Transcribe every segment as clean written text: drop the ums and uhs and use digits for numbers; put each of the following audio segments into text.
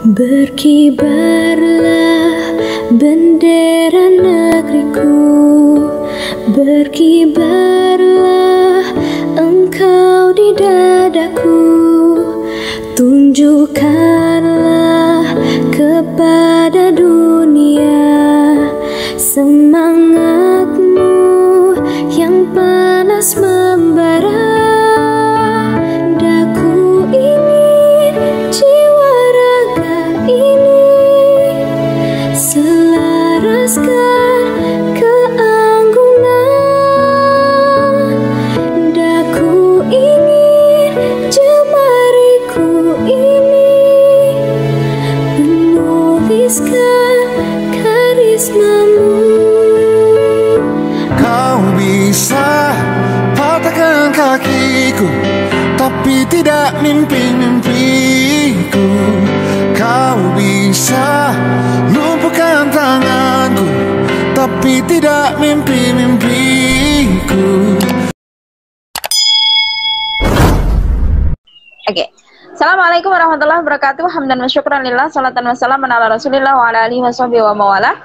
Berkibarlah bendera negeriku, berkibarlah engkau di dadaku, tunjukkanlah kepada dunia semangatmu yang panas membara. Daku ingin jiwa raga ini selaraskan keanggunan. Daku ingin jemariku ini menuliskan karismamu. Kau bisa patahkan kakiku, tapi tidak mimpi-mimpiku. Kau bisa lumpuhkan tanganku, tapi tidak mimpi-mimpiku. Oke. Assalamualaikum warahmatullahi wabarakatuh. Hamdan wa syukran lillah, salatan wa salam ala rasulillah wa ala alihi wa sahbihi wa mawala.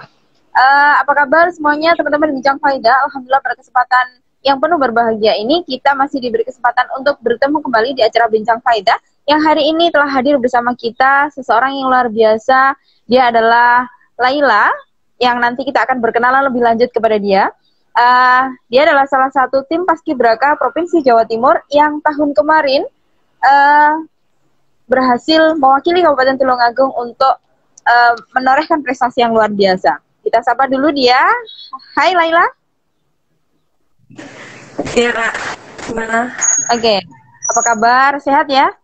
Apa kabar semuanya teman-teman Bincang Faidah? Alhamdulillah pada kesempatan yang penuh berbahagia ini kita masih diberi kesempatan untuk bertemu kembali di acara Bincang Faidah yang hari ini telah hadir bersama kita seseorang yang luar biasa. Dia adalah Laila yang nanti kita akan berkenalan lebih lanjut kepada dia. Dia adalah salah satu tim Paskibraka Provinsi Jawa Timur yang tahun kemarin berhasil mewakili Kabupaten Tulungagung untuk menorehkan prestasi yang luar biasa. Kita sapa dulu dia. Hai Laila. Iya Kak, gimana? Oke, apa kabar? Sehat ya?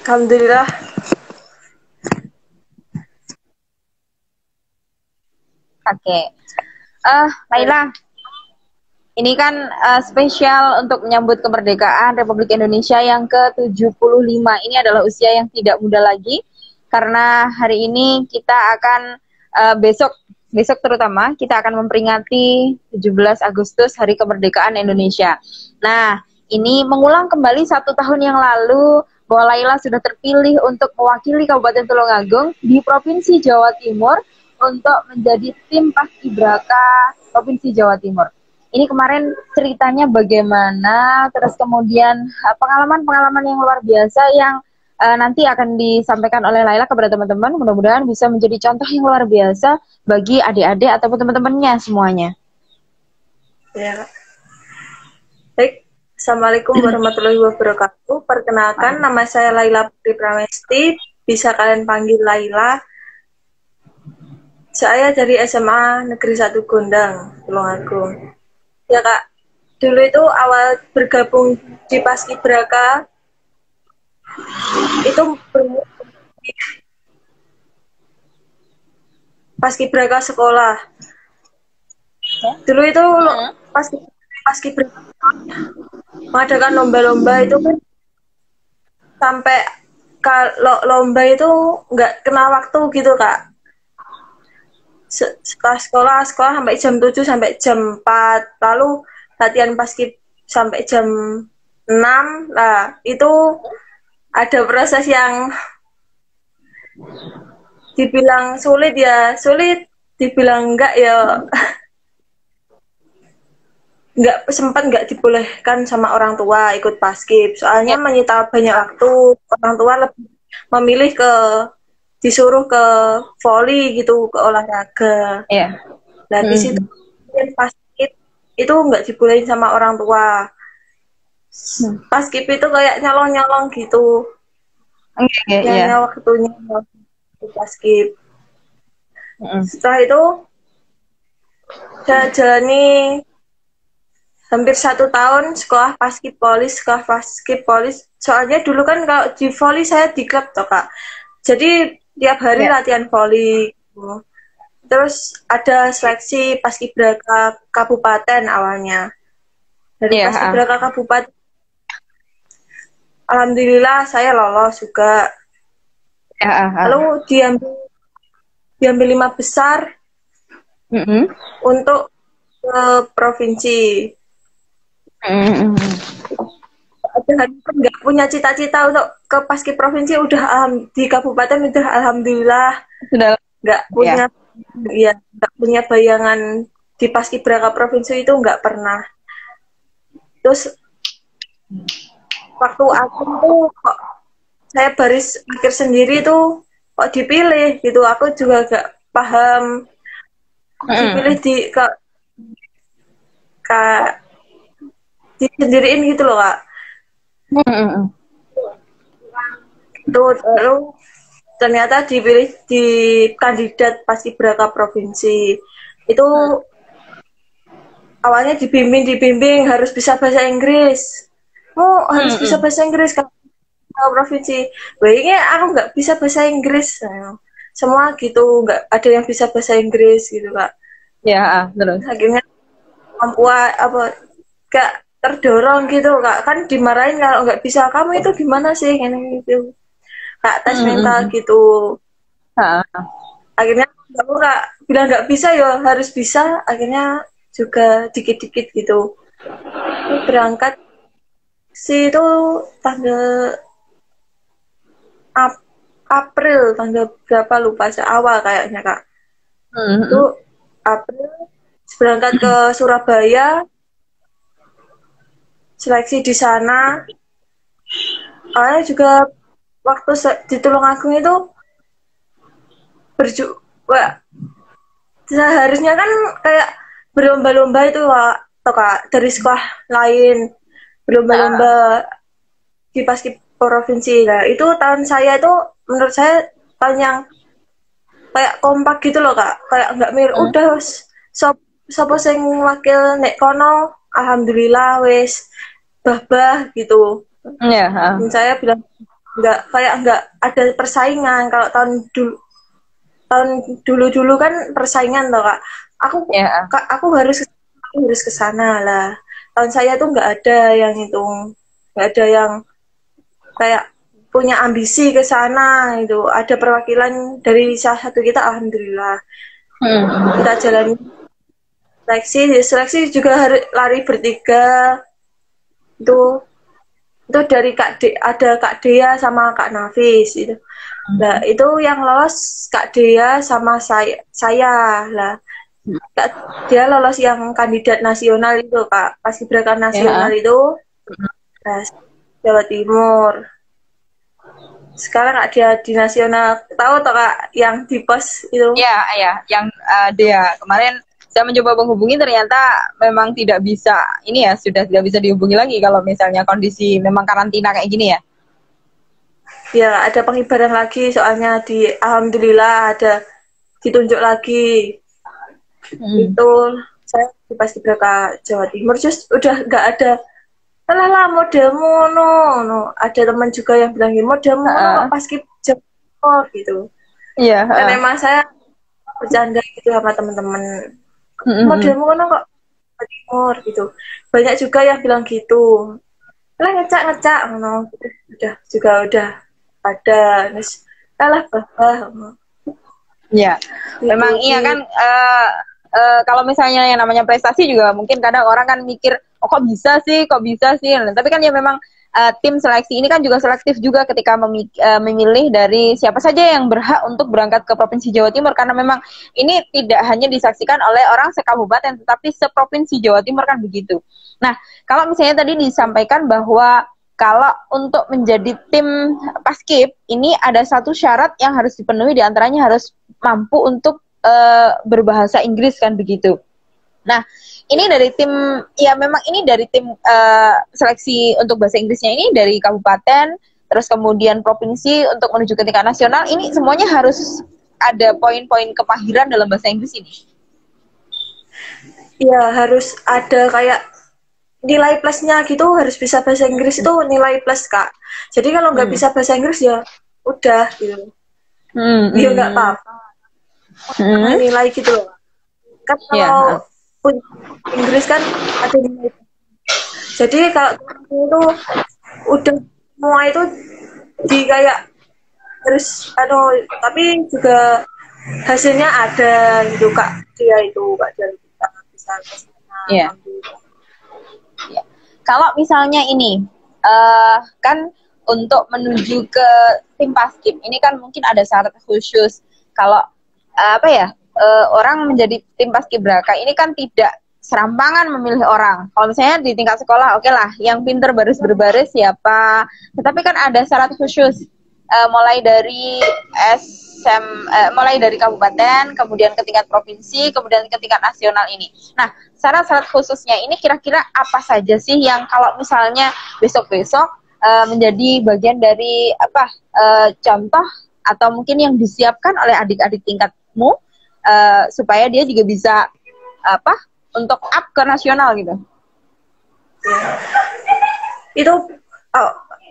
Alhamdulillah. Oke. Laila, ini kan spesial untuk menyambut kemerdekaan Republik Indonesia yang ke-75. Ini adalah usia yang tidak muda lagi, karena hari ini kita akan besok terutama kita akan memperingati 17 Agustus Hari Kemerdekaan Indonesia. Nah, ini mengulang kembali 1 tahun yang lalu bahwa Laila sudah terpilih untuk mewakili Kabupaten Tulungagung di Provinsi Jawa Timur untuk menjadi tim Paskibraka Provinsi Jawa Timur. Ini kemarin ceritanya bagaimana, terus kemudian pengalaman-pengalaman yang luar biasa yang nanti akan disampaikan oleh Laila kepada teman-teman. Mudah-mudahan bisa menjadi contoh yang luar biasa bagi adik-adik ataupun teman-temannya semuanya. Ya. Baik, Assalamualaikum warahmatullahi wabarakatuh. Perkenalkan, nama saya Laila Putri Pramesti. Bisa kalian panggil Laila. Saya dari SMA Negeri 1 Gondang, Tulungagung. Ya Kak, dulu itu awal bergabung di Paskibraka itu Paskibraka sekolah. Dulu itu Paskibraka mengadakan lomba-lomba itu kan sampai kalau lomba itu nggak kenal waktu gitu Kak. Setelah sekolah sampai jam 7 sampai jam 4, lalu latihan paskib sampai jam 6. Nah, itu ada proses yang dibilang sulit ya, sulit, dibilang enggak ya nggak dibolehkan sama orang tua ikut paskib, soalnya menyita banyak waktu. Orang tua lebih memilih disuruh ke voli gitu, ke olahraga. Nah, di situ paskib itu nggak dibolehin sama orang tua. Paskib itu kayak nyolong-nyolong gitu. Waktunya paskib. Setelah itu saya jalani hampir 1 tahun sekolah paskib polis. Soalnya dulu kan kalau di voli saya di klub toh Kak. Jadi tiap hari latihan voli. Terus ada seleksi Paskibraka Kabupaten awalnya. Dari Paskibraka Kabupaten, alhamdulillah saya lolos juga. Lalu diambil 5 besar untuk ke provinsi. Nggak punya cita-cita untuk ke paskib provinsi udah di kabupaten udah alhamdulillah Sudah. nggak punya ya nggak punya bayangan di paskibraka provinsi itu nggak pernah. Terus waktu aku tuh kok saya baris akhir sendiri tuh kok dipilih gitu, aku juga gak paham dipilih kak disendiriin gitu loh kak. Tuh lalu ternyata dipilih di kandidat paskibraka provinsi itu awalnya dibimbing harus bisa bahasa Inggris. Harus bisa bahasa Inggris kan provinsi. Baiknya aku nggak bisa bahasa Inggris. Semua gitu nggak ada yang bisa bahasa Inggris gitu kak. Ya, terus. Akhirnya kemampuan apa gak terdorong gitu kak, kan dimarahin kalau nggak bisa, kamu itu gimana sih ini gitu kak, tes mental gitu. Akhirnya aku kak bilang nggak bisa ya harus bisa, akhirnya juga dikit-dikit gitu. Berangkat sih itu tanggal April, tanggal berapa lupa, awal kayaknya kak. Itu April berangkat ke Surabaya, seleksi di sana. Awalnya juga waktu di Tulungagung itu seharusnya kan kayak berlomba-lomba itu kak dari sekolah lain berlomba-lomba di paskib provinsi. Nah itu tahun saya itu menurut saya tahun yang kayak kompak gitu loh kak, kayak nggak mirip udah sopo sing wakil nek kono alhamdulillah wes bah gitu. Dan saya bilang nggak ada persaingan. Kalau tahun dulu kan persaingan loh kak. Aku harus ke sana lah. Tahun saya tuh nggak ada yang itu, nggak ada yang kayak punya ambisi ke sana itu. Ada perwakilan dari salah satu kita, alhamdulillah. Kita jalani seleksi juga harus lari bertiga. Itu dari ada Kak Dea sama Kak Nafis itu. Nah, itu yang lolos Kak Dea sama saya lah. Dia lolos yang kandidat nasional itu Kak, paskibraka nasional itu. Nah, Jawa Timur. Sekarang dia di nasional, tahu toh Kak yang di pos itu? Iya, yang dia kemarin saya mencoba menghubungi, ternyata memang tidak bisa, ini ya sudah tidak bisa dihubungi lagi kalau misalnya kondisi memang karantina kayak gini ya. Ya, ada pengibaran lagi soalnya alhamdulillah ada ditunjuk lagi. Itu saya di paskibraka Jawa Timur just udah nggak ada. Lah modelmu no. Ada teman juga yang bilang modelmu paskib Jawa Timur gitu. Iya. Dan memang saya bercanda gitu sama teman-teman. Modelmu kan kok Timur gitu. Banyak juga yang bilang gitu. Lah ngecak ngono. Udah ada terus kalah ya memang iya kan. Kalau misalnya yang namanya prestasi juga mungkin kadang orang kan mikir kok bisa sih tapi kan ya memang tim seleksi ini kan juga selektif juga ketika memilih dari siapa saja yang berhak untuk berangkat ke Provinsi Jawa Timur, karena memang ini tidak hanya disaksikan oleh orang sekabupaten tetapi seprovinsi Jawa Timur kan begitu. Nah, kalau misalnya tadi disampaikan bahwa kalau untuk menjadi tim paskib ini ada satu syarat yang harus dipenuhi, diantaranya harus mampu untuk berbahasa Inggris kan begitu. Nah, ini dari tim, ya memang ini dari tim seleksi untuk bahasa Inggrisnya ini dari kabupaten, terus kemudian provinsi untuk menuju ke tingkat nasional, ini semuanya harus ada poin-poin kemahiran dalam bahasa Inggris ini. Iya, harus ada kayak nilai plusnya gitu, harus bisa bahasa Inggris itu nilai plus kak. Jadi kalau nggak bisa bahasa Inggris ya udah gitu. Ya nggak apa-apa. Nilai gitu loh. Kan kalau pun Inggris kan ada nilai. Jadi kalau itu udah semua itu di kayak terus tapi juga hasilnya ada gitu kak, dia itu kak, dan kita bisa kesana. Kalau misalnya ini kan untuk menuju ke tim Paskib ini kan mungkin ada syarat khusus. Kalau orang menjadi tim Paskibraka ini kan tidak serampangan memilih orang. Kalau misalnya di tingkat sekolah, oke lah, yang pinter baris berbaris siapa. Tetapi kan ada syarat khusus, mulai dari mulai dari kabupaten, kemudian ke tingkat provinsi, kemudian ke tingkat nasional ini. Nah, syarat-syarat khususnya ini kira-kira apa saja sih yang kalau misalnya besok-besok menjadi bagian dari contoh atau mungkin yang disiapkan oleh adik-adik tingkatmu supaya dia juga bisa untuk up ke nasional gitu. Itu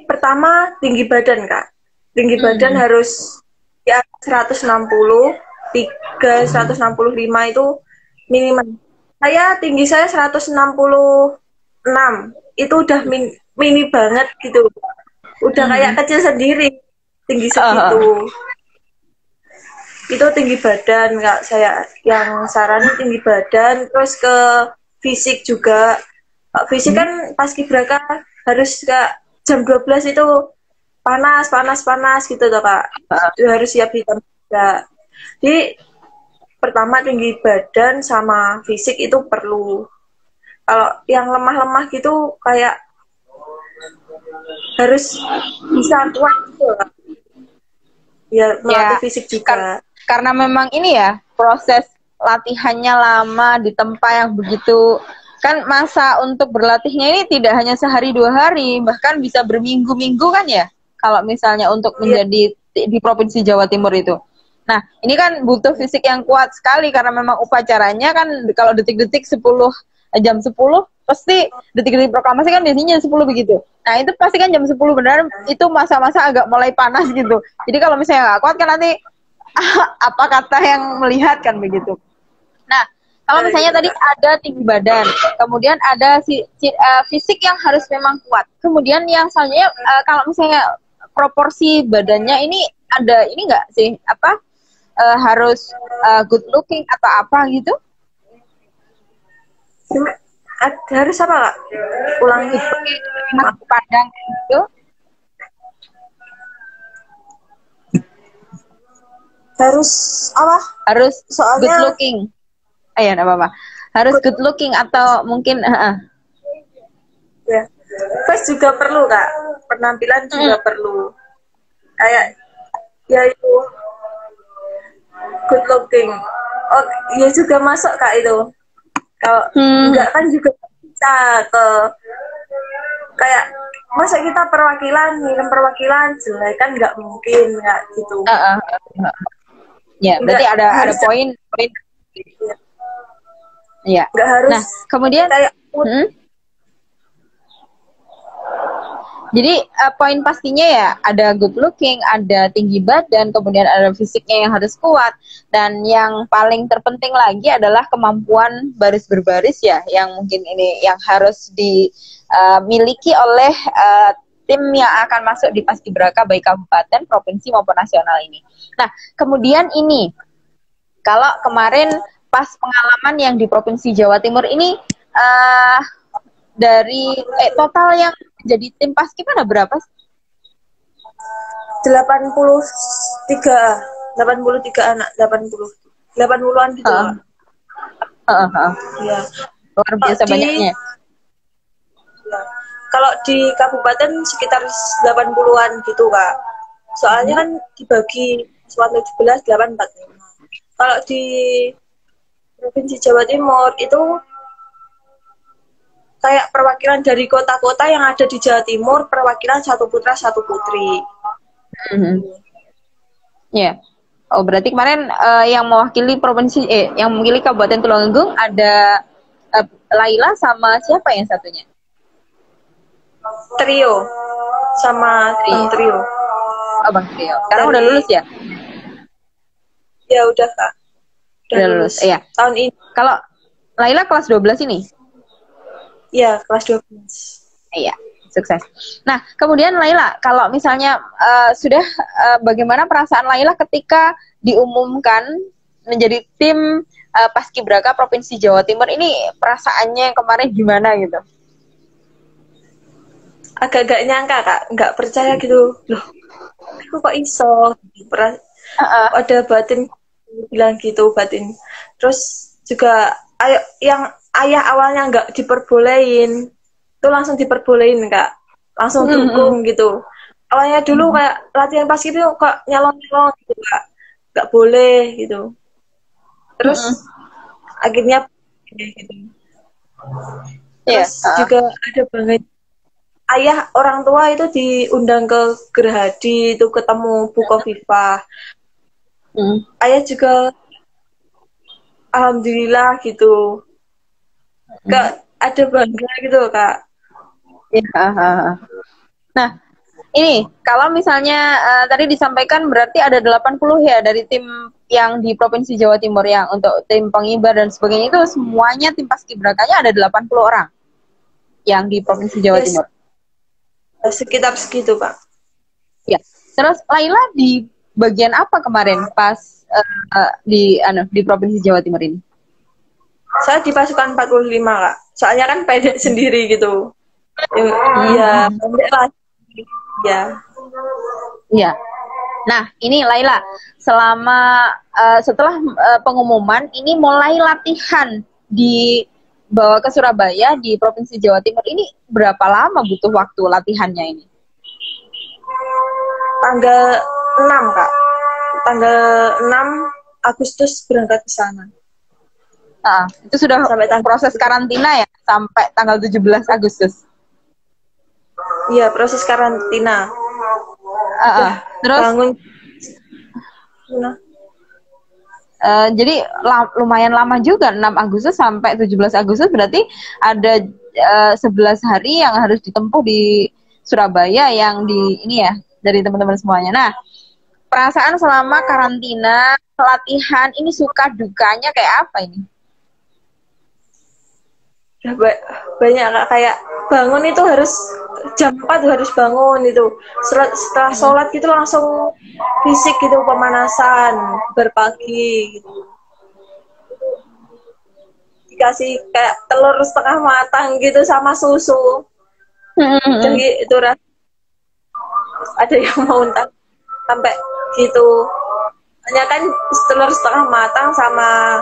pertama tinggi badan, Kak. Tinggi badan harus ya 160, 165 itu minimal. Tinggi saya 166. Itu udah mini banget gitu. Udah kayak kecil sendiri tinggi segitu. Itu tinggi badan, Kak. Saya yang saranin tinggi badan, terus ke fisik juga. Fisik kan paskibraka harus Kak jam 12 itu panas gitu toh, Kak. Harus siap hitam juga. Jadi pertama tinggi badan sama fisik itu perlu. Kalau yang lemah-lemah gitu kayak harus bisa kuat gitu, Kak. Ya, melatih fisik juga. Karena memang ini ya, proses latihannya lama di tempat yang begitu, kan masa untuk berlatihnya ini tidak hanya sehari 2 hari, bahkan bisa berminggu-minggu kan ya, kalau misalnya untuk menjadi di Provinsi Jawa Timur itu. Nah, ini kan butuh fisik yang kuat sekali, karena memang upacaranya kan kalau detik-detik jam 10, pasti detik-detik proklamasi kan biasanya 10 begitu. Nah, itu pasti kan jam 10 benar, itu masa-masa agak mulai panas gitu. Jadi kalau misalnya nggak kuat kan nanti apa kata yang melihat kan begitu. Nah, kalau misalnya tadi ada tinggi badan, kemudian ada fisik yang harus memang kuat. Kemudian yang selanjutnya kalau misalnya proporsi badannya ini ada ini enggak sih harus good looking atau apa gitu? Harus apa, Kak? Ulangi. Pandang itu. Harus apa? Harus soalnya good looking. Ayo, enggak apa-apa. Harus good looking atau mungkin ya. Face juga perlu, Kak. Penampilan juga perlu. Kayak ya itu good looking. Oh, ya juga masuk, Kak, itu. Kalau enggak kan juga bisa ke kayak masa kita ngirim perwakilan jelek kan nggak mungkin, nggak gitu. Ya, berarti ada poin. Ya. Nggak harus. Nah, kemudian kayak jadi poin pastinya ya ada good looking, ada tinggi badan, kemudian ada fisiknya yang harus kuat, dan yang paling terpenting lagi adalah kemampuan baris berbaris ya, yang mungkin ini yang harus dimiliki oleh tim yang akan masuk di Paskibraka baik kabupaten, provinsi maupun nasional ini. Nah, kemudian ini kalau kemarin pas pengalaman yang di Provinsi Jawa Timur ini dari total yang jadi tim Paskib ada berapa? 83 anak, 80-an gitu. Iya. Luar biasa banyaknya. Ya. Kalau di kabupaten sekitar 80-an gitu, Kak. Soalnya kan dibagi 17, 8, 45. Kalau di Provinsi Jawa Timur itu kayak perwakilan dari kota-kota yang ada di Jawa Timur, perwakilan 1 putra 1 putri. Ya. Oh, berarti kemarin yang mewakili provinsi yang mewakili Kabupaten Tulungagung ada Laila sama siapa yang satunya? Trio sama Bang Trio. Oh, Bang Trio. Sekarang udah lulus ya? Ya udah, Kak. Udah lulus. Iya. Tahun ini. Kalau Laila kelas 12 ini? Iya, kelas 12. Iya, sukses. Nah, kemudian Laila, kalau misalnya bagaimana perasaan Laila ketika diumumkan menjadi tim Paskibraka Provinsi Jawa Timur ini, perasaannya yang kemarin gimana gitu? agak-agak nyangka Kak, nggak percaya gitu. Loh, aku kok iso? Ada batin bilang gitu, batin. Terus juga ayo yang ayah awalnya nggak diperbolehin, itu langsung diperbolehin Kak, langsung dukung gitu. Awalnya dulu kayak latihan pas itu kok nyalon-nyalon gitu Kak, nggak boleh gitu. Terus akhirnya gitu. Terus juga ada banget ayah orang tua itu diundang ke Gerhadi itu ketemu Bu Kofifa. Ayah juga alhamdulillah gitu. Kak ada bangga gitu Kak. Ya. Nah, ini kalau misalnya tadi disampaikan berarti ada 80 ya dari tim yang di Provinsi Jawa Timur yang untuk tim pengibar dan sebagainya itu semuanya tim paskibrakanya ada 80 orang yang di Provinsi Jawa Timur. Sekitar segitu Pak. Ya. Terus Laila di bagian apa kemarin pas di Provinsi Jawa Timur ini? Saya di pasukan 45 Kak. Soalnya kan pendek sendiri gitu. Iya, pendek lah. Ya. Iya. Nah, ini Laila, selama setelah pengumuman ini mulai latihan dibawa ke Surabaya di Provinsi Jawa Timur ini berapa lama butuh waktu latihannya ini? Tanggal 6 Kak. Tanggal 6 Agustus berangkat ke sana. Itu sudah sampai proses karantina ya sampai tanggal 17 Agustus. Iya, proses karantina. Terus bangun. Jadi lumayan lama juga 6 Agustus sampai 17 Agustus berarti ada 11 hari yang harus ditempuh di Surabaya yang di ini ya dari teman-teman semuanya. Nah, perasaan selama karantina, latihan ini suka dukanya kayak apa ini? Banyak Kak, kayak bangun itu harus jam 4 harus bangun itu. Setelah sholat gitu langsung fisik gitu, pemanasan berpagi gitu. Dikasih kayak telur setengah matang gitu sama susu. Jadi itu ada yang mau sampai gitu. Hanya kan telur setengah matang sama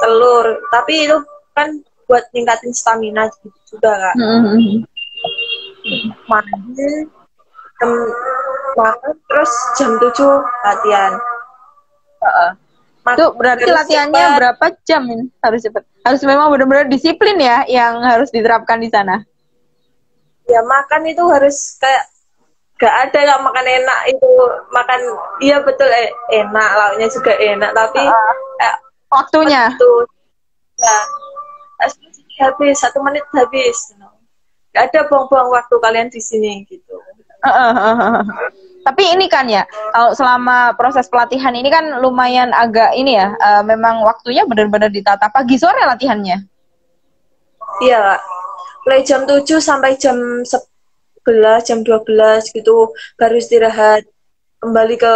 telur, tapi itu kan buat ningkatin stamina gitu juga Kak. Makan terus jam 7 latihan. Itu berarti latihannya berapa jam ini? Harus cepat. Harus memang benar-benar disiplin ya yang harus diterapkan di sana. Ya makan itu harus kayak gak ada gak makan enak itu, makan iya betul enak, lauknya juga enak tapi waktunya itu ya habis 1 menit habis. Gak ada buang-buang waktu kalian di sini gitu. Tapi ini kan ya, kalau selama proses pelatihan ini kan lumayan agak ini ya, memang waktunya benar-benar ditata pagi sore latihannya. Iya Kak. Mulai jam 7 sampai jam 11, jam 12 gitu baru istirahat, kembali ke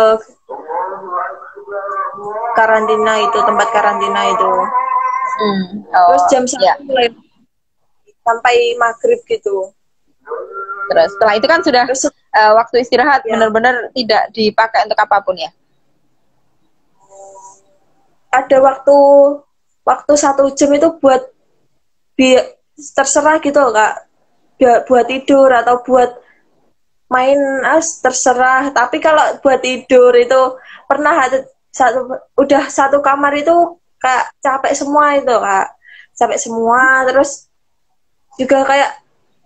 karantina itu, tempat karantina itu. Terus jam 1 mulai sampai maghrib gitu. Terus setelah itu kan sudah waktu istirahat benar-benar tidak dipakai untuk apapun ya? Ada waktu 1 jam itu buat terserah gitu Kak. Buat tidur atau buat main terserah. Tapi kalau buat tidur itu pernah udah satu kamar itu kayak capek semua itu Kak. Capek semua, terus juga kayak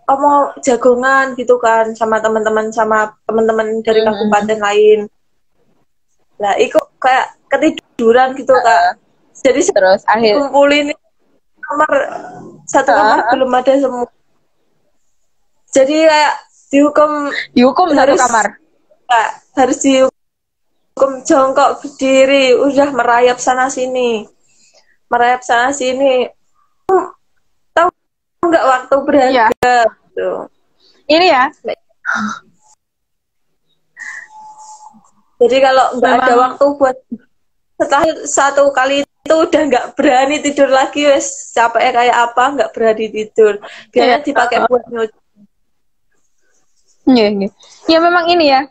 mau jagongan gitu kan sama teman-teman dari kabupaten lain. Nah, itu kayak ketiduran gitu Kak. Jadi terus kumpulin satu kamar belum ada semua. Jadi kayak dihukum satu kamar. Kak, harus dihukum jongkok berdiri, udah merayap sana sini. Tahu nggak waktu berharga tuh. Ini ya. Jadi kalau nggak ada waktu buat setelah 1 kali itu udah nggak berani tidur lagi, wes capek kayak apa nggak berani tidur. Biasanya dipakai buat nyuci. Iya, iya. Ya memang ini ya,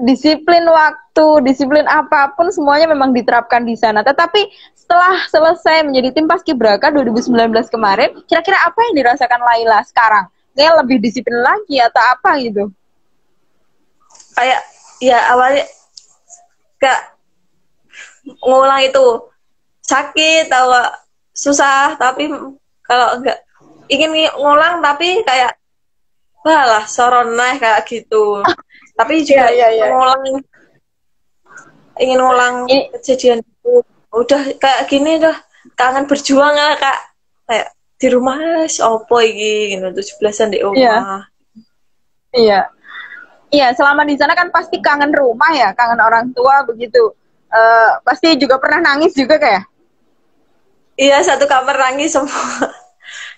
disiplin waktu, disiplin apapun semuanya memang diterapkan di sana. Tetapi setelah selesai menjadi tim Paskibraka 2019 kemarin, kira-kira apa yang dirasakan Laila sekarang? Kayak lebih disiplin lagi atau apa gitu? Kayak ya awalnya kayak ngulang itu sakit atau susah, tapi kalau enggak ingin ngulang tapi kayak walah soroneh kayak gitu. Tapi juga ngulang, ingin ngulang kejadian itu. Udah kayak gini dah, kangen berjuang lah kak. Kayak di rumah opo iki gitu 17-an di rumah. Iya. Iya, selama di sana kan pasti kangen rumah ya, kangen orang tua begitu. Pasti juga pernah nangis juga kayak? Iya, satu kamar nangis semua.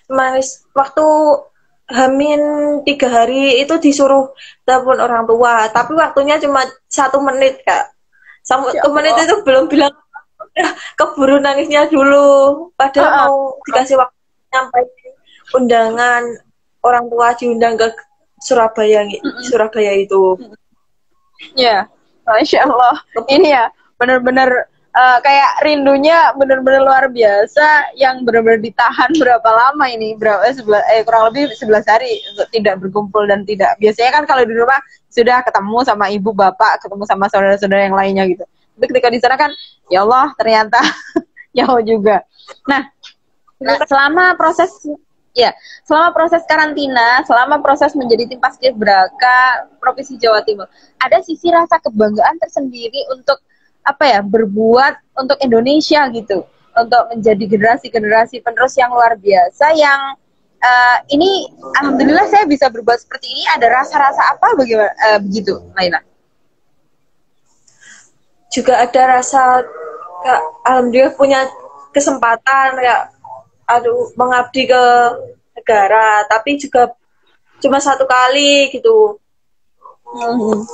Nangis waktu Hamin 3 hari itu disuruh telepon orang tua, tapi waktunya cuma 1 menit kak. Sampai 1 menit itu belum bilang, keburu nangisnya dulu. Padahal mau dikasih waktu sampai undangan orang tua diundang ke Surabaya itu. Ya, Masya Allah. Ini ya benar-benar kayak rindunya benar-benar luar biasa, yang benar-benar ditahan berapa lama ini, kurang lebih 11 hari untuk tidak berkumpul dan tidak. Biasanya kan kalau di rumah sudah ketemu sama ibu bapak, ketemu sama saudara-saudara yang lainnya gitu. Tapi ketika di sana kan ya Allah ternyata jauh juga. Nah, selama proses karantina, selama proses menjadi tim Paskibraka Provinsi Jawa Timur, ada sisi rasa kebanggaan tersendiri untuk berbuat untuk Indonesia gitu, untuk menjadi generasi-generasi penerus yang luar biasa yang ini alhamdulillah saya bisa berbuat seperti ini. Ada rasa-rasa apa bagaimana begitu, Laila? Juga ada rasa alhamdulillah punya kesempatan mengabdi ke negara, tapi juga cuma 1 kali gitu.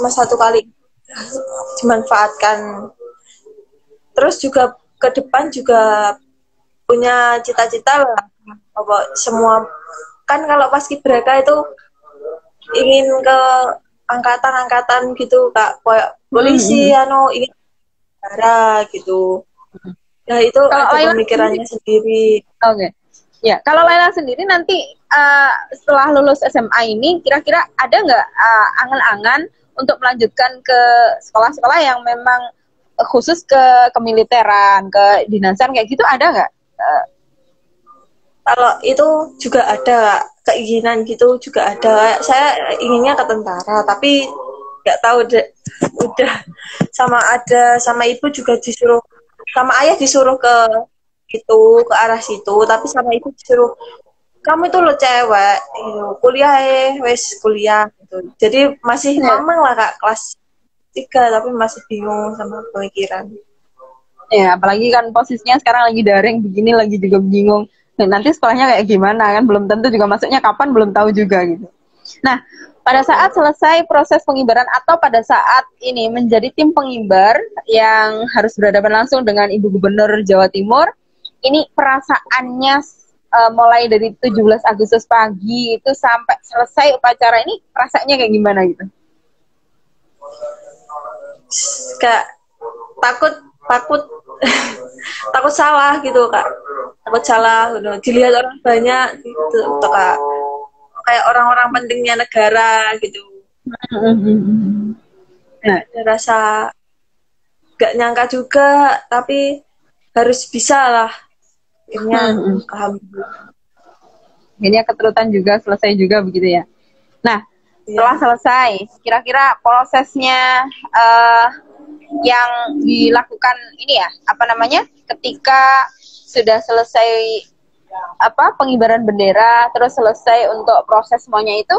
Cuma 1 kali dimanfaatkan. Terus juga ke depan juga punya cita-cita lah, semua kan kalau Paskibraka itu ingin ke angkatan-angkatan gitu kak, kayak polisi ingin negara gitu. Nah itu ada pemikirannya sendiri. Oke. Ya, kalau Laila sendiri nanti setelah lulus SMA ini, kira-kira ada nggak angan-angan untuk melanjutkan ke sekolah-sekolah yang memang khusus ke kemiliteran, ke dinasan kayak gitu, ada nggak? Kalau itu juga ada keinginan gitu, juga ada. Saya inginnya ke tentara, tapi nggak tahu udah sama ibu juga disuruh, sama ayah disuruh ke arah situ, tapi sama ibu disuruh, kamu itu lo cewek, kuliah kuliah gitu. Jadi masih mamang lah kak, kelas 3, tapi masih bingung sama pemikiran. Ya, apalagi kan posisinya sekarang lagi daring begini, lagi juga bingung. Nah, nanti sekolahnya kayak gimana kan, belum tentu juga masuknya kapan, belum tahu juga gitu. Nah, pada saat selesai proses pengibaran atau pada saat ini menjadi tim pengibar yang harus berhadapan langsung dengan Ibu Gubernur Jawa Timur, ini perasaannya mulai dari 17 Agustus pagi itu sampai selesai upacara ini, rasanya kayak gimana gitu? Kayak takut salah gitu kak, takut salah dilihat orang banyak gitu kak, kayak orang-orang pentingnya negara gitu. Nah, ada rasa gak nyangka juga, tapi harus bisa lah akhirnya. Alhamdulillah ini keturutan juga selesai juga begitu ya. Nah, setelah selesai, kira-kira prosesnya yang dilakukan ini ya, ketika sudah selesai pengibaran bendera, terus selesai untuk proses semuanya itu,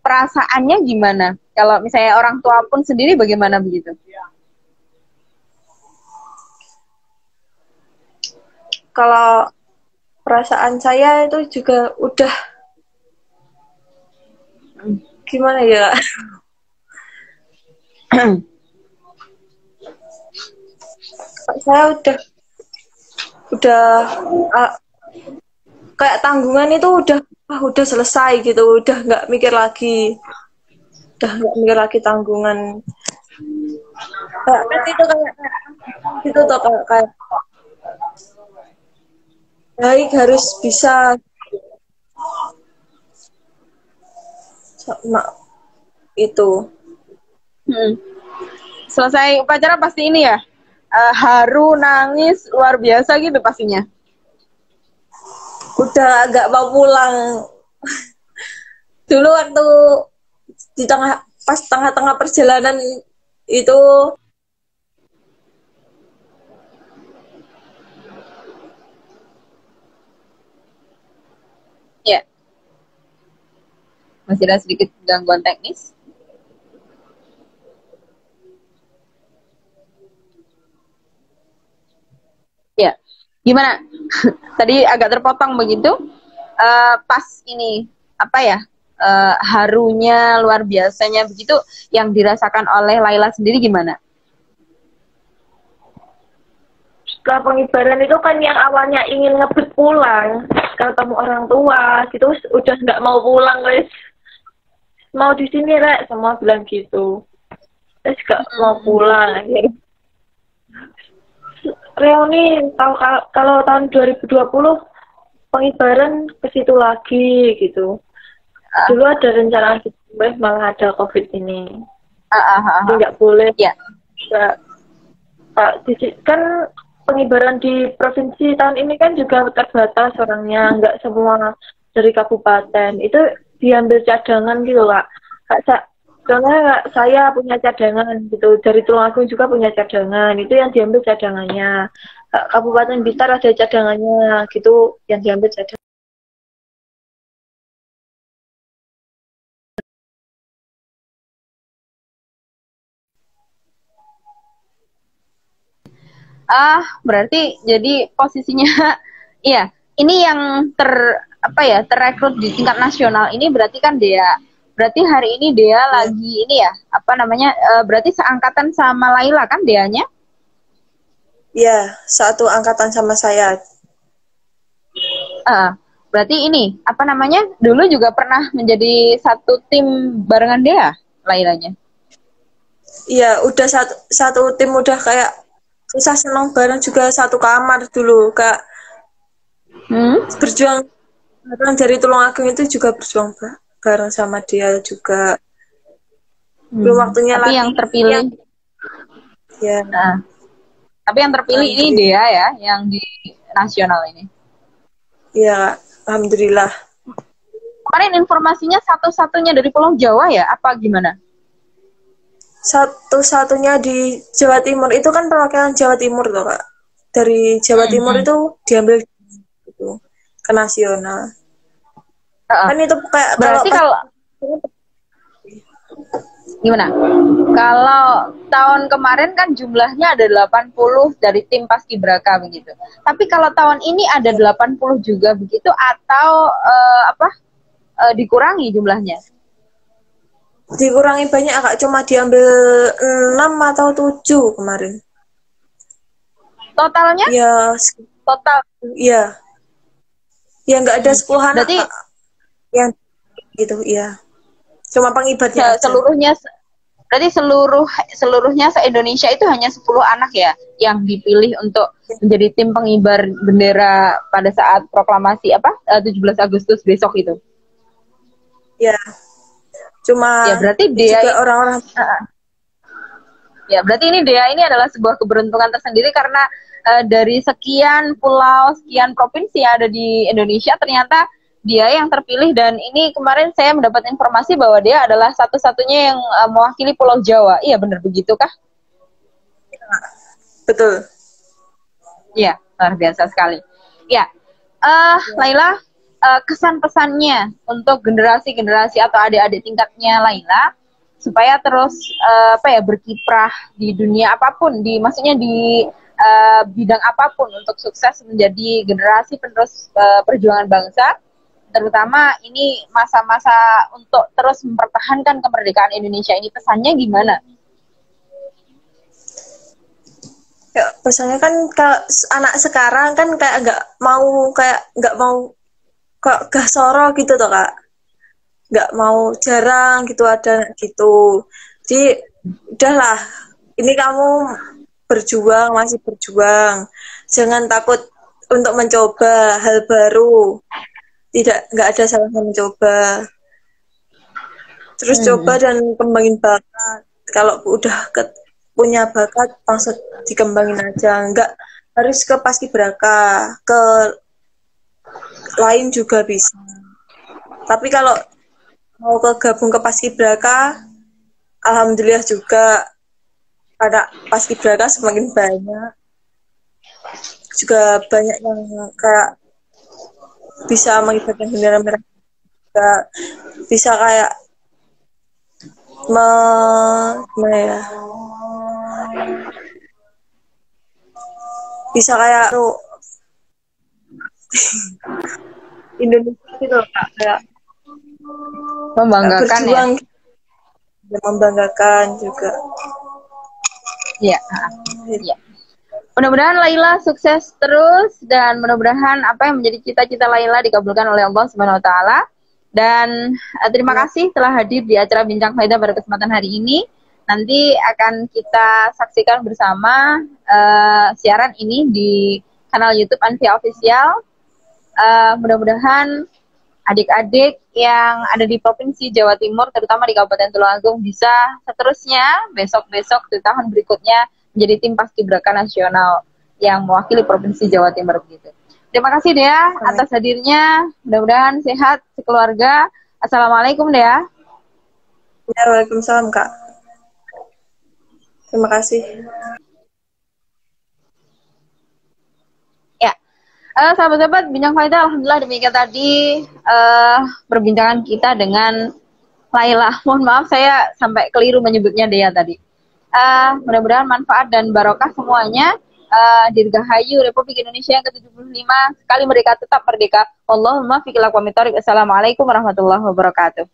perasaannya gimana? Kalau misalnya orang tua pun sendiri bagaimana begitu? Kalau perasaan saya itu juga udah gimana ya? Saya udah kayak tanggungan itu udah selesai gitu, udah nggak mikir lagi. udah nggak mikir lagi tanggungan. Kan itu kayak itu tuh kayak baik harus bisa sama itu. Selesai upacara pasti ini ya, haru, nangis, luar biasa gitu pastinya. Udah agak mau pulang. Dulu waktu di pas tengah-tengah perjalanan itu Ya, masih ada sedikit gangguan teknis. Ya, gimana? Tadi agak terpotong begitu. Pas ini apa ya? Harunya luar biasanya begitu yang dirasakan oleh Laila sendiri gimana? setelah pengibaran itu kan yang awalnya ingin ngebut pulang ketemu orang tua gitu udah nggak mau pulang guys, mau di sini Rek, semua bilang gitu, terus nggak mau pulang. Reuni kalau tahun 2020 pengibaran ke situ lagi gitu. Dulu ada rencana gitu, malah ada COVID ini. Jadi nggak boleh. Ya. Kan pengibaran di provinsi tahun ini kan juga terbatas orangnya, nggak semua dari kabupaten. Itu diambil cadangan gitu Kak. Soalnya saya punya cadangan gitu, dari Tulungagung juga punya cadangan, itu yang diambil cadangannya. Kabupaten Blitar ada cadangannya gitu, yang diambil cadangan. Berarti jadi posisinya iya, ini yang terrekrut di tingkat nasional ini berarti kan berarti hari ini Dea lagi ini ya, berarti seangkatan sama Laila kan Deanya? Iya, satu angkatan sama saya. Berarti ini dulu juga pernah menjadi satu tim barengan Dea Lailanya? Iya, udah satu tim, udah kayak susah senang bareng juga, satu kamar dulu Kak. Berjuang bareng dari Tulungagung itu juga berjuang bareng sama dia juga. Belum waktunya tapi lagi. Yang terpilih. Ya. Tapi yang terpilih ini Dea ya, yang di nasional ini. Iya, alhamdulillah. Kemarin informasinya satu-satunya dari Pulau Jawa ya, apa gimana? Satu-satunya di Jawa Timur, itu kan perwakilan Jawa Timur loh Kak. Dari Jawa Timur itu diambil gitu, ke nasional. Kan itu kayak berarti kalau gimana? Kalau tahun kemarin kan jumlahnya ada 80 dari tim Paskibraka begitu. Tapi kalau tahun ini ada 80 juga begitu atau dikurangi jumlahnya? Dikurangi banyak Kak, cuma diambil 6 atau 7 kemarin. Totalnya? Ya, total. Iya. Ya nggak ada 10 anak berarti, Kak. Yang gitu, iya. Cuma pengibarnya seluruhnya berarti seluruhnya se-Indonesia itu hanya 10 anak ya yang dipilih untuk menjadi tim pengibar bendera pada saat proklamasi 17 Agustus besok itu. Ya. Cuma ya berarti Dea juga orang-orang ya berarti ini Dea ini adalah sebuah keberuntungan tersendiri karena dari sekian pulau, sekian provinsi yang ada di Indonesia ternyata dia yang terpilih, dan ini kemarin saya mendapat informasi bahwa dia adalah satu-satunya yang mewakili Pulau Jawa. Iya, benar begitu kah? Betul. Iya, luar biasa sekali. Ya, Laila, kesan-pesannya untuk generasi-generasi atau adik-adik tingkatnya Laila supaya terus berkiprah di dunia apapun, maksudnya di bidang apapun untuk sukses menjadi generasi penerus perjuangan bangsa. Terutama ini masa-masa untuk terus mempertahankan kemerdekaan Indonesia ini, pesannya gimana? Ya, pesannya kan anak sekarang kan kayak nggak mau gasoro gitu toh Kak. nggak mau, jarang gitu ada gitu. Jadi udahlah, ini kamu berjuang, masih berjuang, jangan takut untuk mencoba hal baru, nggak ada salahnya mencoba, terus coba dan kembangin bakat. Kalau udah punya bakat langsung dikembangin aja, nggak harus ke paskibraka, ke lain juga bisa. Tapi kalau mau gabung ke paskibraka, alhamdulillah juga ada paskibraka semakin banyak, juga banyak yang kayak bisa mengibarkan bendera merah, juga bisa kayak gimana ya, bisa kayak Indonesia gitu loh, Kak, kayak Membanggakan ya. berjuang, membanggakan juga. Iya. Iya. Mudah-mudahan Laila sukses terus dan mudah-mudahan apa yang menjadi cita-cita Laila dikabulkan oleh Allah Subhanahu wa taala. Dan terima kasih telah hadir di acara Bincang Faedah pada kesempatan hari ini. Nanti akan kita saksikan bersama siaran ini di kanal YouTube Anvia Official. Mudah-mudahan adik-adik yang ada di Provinsi Jawa Timur, terutama di Kabupaten Tulungagung, bisa seterusnya besok-besok di tahun berikutnya menjadi tim paskibraka nasional yang mewakili Provinsi Jawa Timur begitu. Terima kasih Dea atas hadirnya. Mudah-mudahan sehat sekeluarga. Assalamualaikum Dea. Ya, waalaikumsalam Kak. Terima kasih. Ya, sahabat-sahabat Bincang Faedah, alhamdulillah demikian tadi perbincangan kita dengan Laila. Mohon maaf saya sampai keliru menyebutnya Dea tadi. Mudah-mudahan manfaat dan barokah semuanya. Dirgahayu Republik Indonesia yang ke-75, sekali merdeka tetap merdeka. Allahumma fiqil aqwamit thoriq. Assalamualaikum warahmatullahi wabarakatuh.